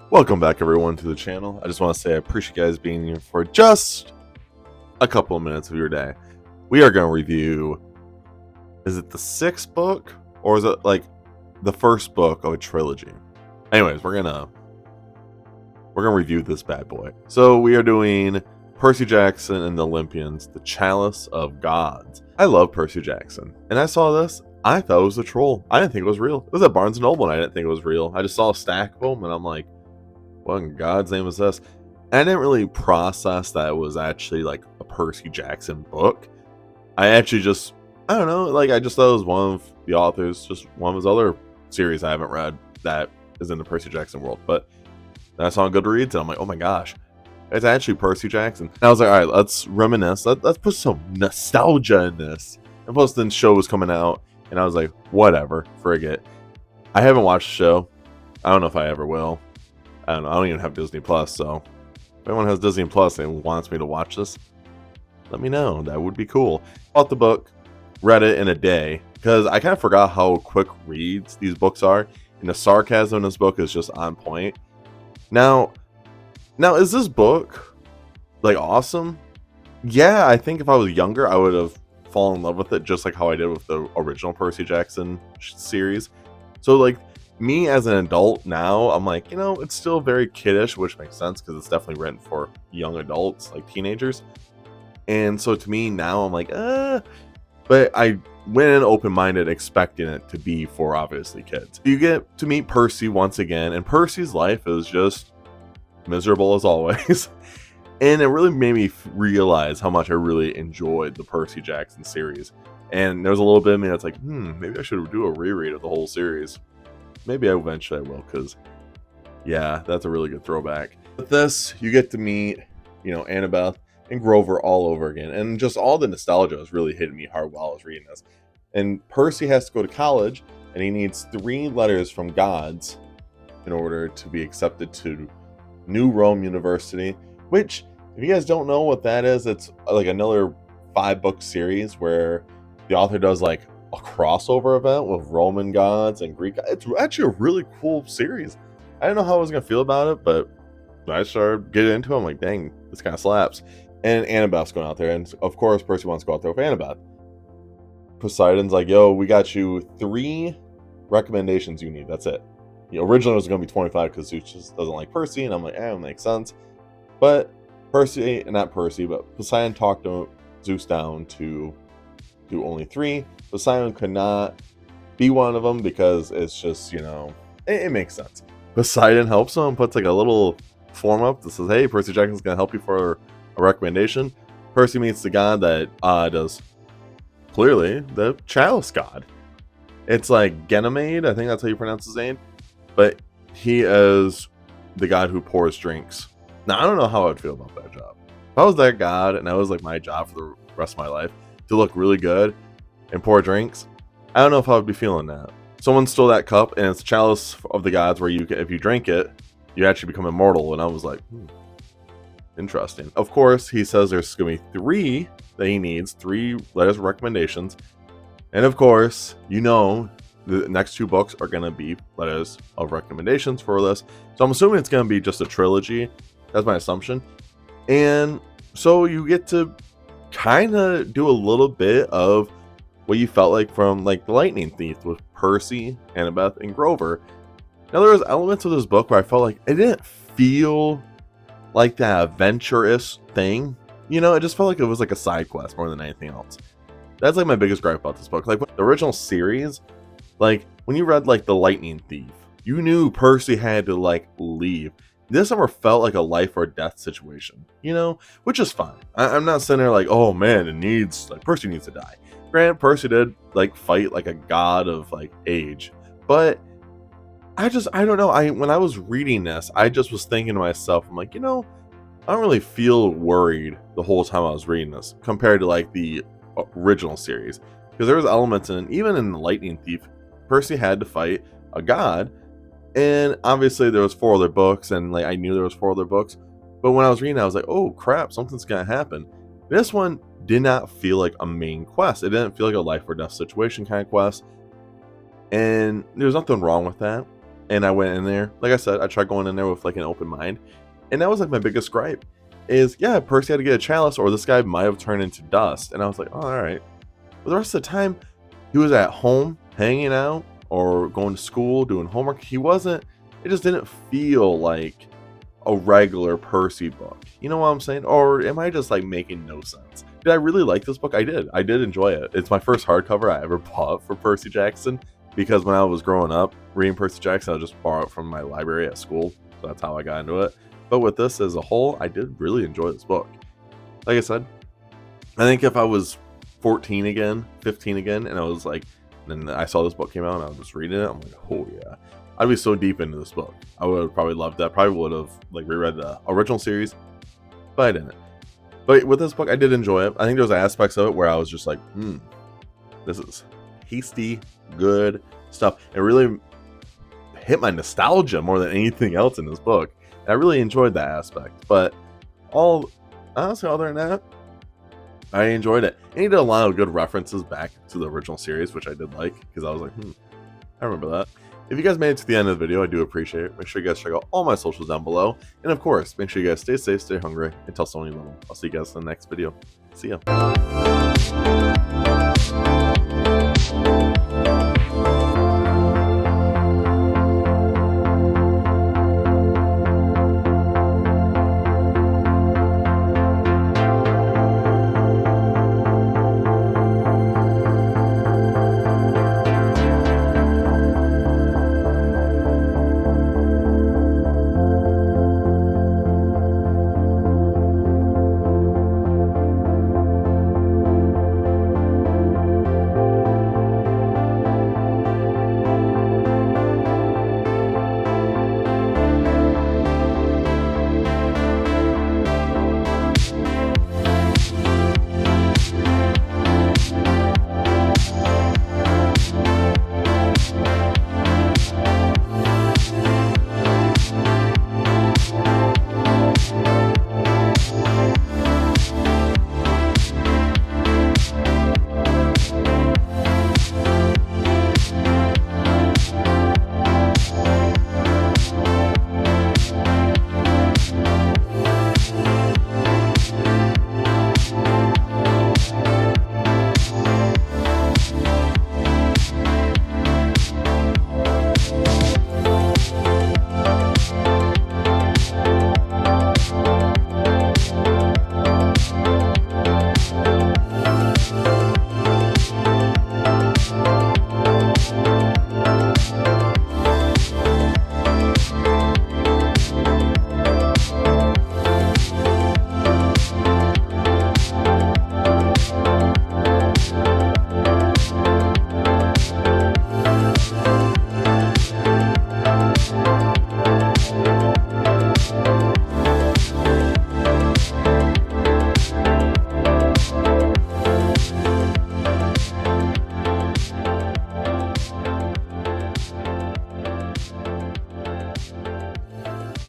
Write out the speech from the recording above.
Welcome back everyone to the channel. I just want to say I appreciate you guys being here for just a couple of minutes of your day. We are going to review, is it the 6th book or is it like the first book of a trilogy? Anyways, we're gonna review this bad boy. So we are doing Percy Jackson and the Olympians, the Chalice of Gods. I love Percy Jackson, and I saw this. I thought it was a troll. I didn't think it was real. It was at Barnes & Noble and I didn't think it was real. I just saw a stack of them and I'm like, what in God's name is this? And I didn't really process that it was actually like a Percy Jackson book. I actually just, I don't know, like I just thought it was one of the authors, just one of his other series I haven't read that is in the Percy Jackson world. But then I saw on Goodreads and I'm like, oh my gosh, it's actually Percy Jackson. And I was like, all right, let's reminisce. Let's put some nostalgia in this. And plus the show was coming out and I was like, whatever, frig it. I haven't watched the show. I don't know if I ever will. I don't know. I don't even have Disney Plus, so if anyone has Disney Plus and wants me to watch this, let me know. That would be cool. Bought the book, read it in a day, because I kind of forgot how quick reads these books are, and the sarcasm in this book is just on point. Now is this book like awesome? Yeah, I think if I was younger, I would have fallen in love with it, just like how I did with the original Percy Jackson series. So like, me as an adult now, I'm like, you know, it's still very kiddish, which makes sense because it's definitely written for young adults, like teenagers. And so to me now, I'm like, but I went in open-minded expecting it to be for obviously kids. You get to meet Percy once again, and Percy's life is just miserable as always. And it really made me realize how much I really enjoyed the Percy Jackson series. And there was a little bit of me that's like, maybe I should do a reread of the whole series. Maybe eventually I will, because yeah, that's a really good throwback. With this, you get to meet, you know, Annabeth and Grover all over again, and just all the nostalgia was really hitting me hard while I was reading this. And Percy has to go to college, and he needs 3 letters from gods in order to be accepted to New Rome University, which, if you guys don't know what that is, it's like another 5-book series where the author does like a crossover event with Roman gods and Greek gods. It's actually a really cool series. I didn't know how I was gonna feel about it, but when I started getting into it, I'm like, dang, this kind of slaps. And Annabeth's going out there, and of course Percy wants to go out there with Annabeth. Poseidon's like, yo, we got you 3 recommendations you need, that's it. You know, originally it was gonna be 25 because Zeus just doesn't like Percy, and I'm like, it makes sense. But not Percy, but Poseidon talked Zeus down to do only 3. Poseidon could not be one of them because it's just, you know, it makes sense. Poseidon helps him, puts like a little form up that says, hey, Percy Jackson's gonna help you for a recommendation. Percy meets the god that does clearly the Chalice god. It's like Ganymede, I think that's how you pronounce his name, but he is the god who pours drinks. Now I don't know how I'd feel about that job. If I was that god and that was like my job for the rest of my life, to look really good and pour drinks, I don't know if I would be feeling that. Someone stole that cup, and it's Chalice of the Gods, where if you drink it, you actually become immortal. And I was like, interesting. Of course, he says there's going to be 3 that he needs, 3 letters of recommendations. And of course, you know, the next 2 books are going to be letters of recommendations for this. So I'm assuming it's going to be just a trilogy. That's my assumption. And so you get to kind of do a little bit of what you felt like from like the Lightning Thief with Percy, Annabeth, and Grover. Now there was elements of this book where I felt like it didn't feel like that adventurous thing. You know, it just felt like it was like a side quest more than anything else. That's like my biggest gripe about this book. Like the original series, like when you read like the Lightning Thief, you knew Percy had to like leave. This never felt like a life or death situation, you know, which is fine. I'm not sitting there like, oh man, Percy needs to die. Granted, Percy did like fight like a god of like age, but I don't know. When I was reading this, I just was thinking to myself, I'm like, you know, I don't really feel worried the whole time I was reading this compared to like the original series, because there was elements even in the Lightning Thief, Percy had to fight a god. And obviously there was 4 other books, and like I knew there was 4 other books, but when I was reading, I was like, oh crap, something's gonna happen. This one did not feel like a main quest. It didn't feel like a life or death situation kind of quest, and there's nothing wrong with that. and I went in there. Like I said, I tried going in there with like an open mind, and that was like my biggest gripe. Is yeah, Percy had to get a chalice, or this guy might have turned into dust. And I was like, oh, all right. But the rest of the time, he was at home hanging out or going to school doing homework. He wasn't. It just didn't feel like a regular Percy book. You know what I'm saying? Or am I just like making no sense? Did I really like this book? I did. I did enjoy it. It's my first hardcover I ever bought for Percy Jackson, because when I was growing up reading Percy Jackson, I just borrowed it from my library at school. So that's how I got into it. But with this as a whole, I did really enjoy this book. Like I said, I think if I was 14 again, 15 again, and I was like, then I saw this book came out and I was just reading it, I'm like, oh yeah. I'd be so deep into this book. I would have probably loved that. Probably would have like reread the original series, but I didn't. But with this book, I did enjoy it. I think there was aspects of it where I was just like, this is tasty, good stuff. It really hit my nostalgia more than anything else in this book. And I really enjoyed that aspect. But honestly, other than that, I enjoyed it. And he did a lot of good references back to the original series, which I did like, because I was like, I remember that. If you guys made it to the end of the video, I do appreciate it. Make sure you guys check out all my socials down below. And of course, make sure you guys stay safe, stay hungry, and tell someone you love them. I'll see you guys in the next video. See ya.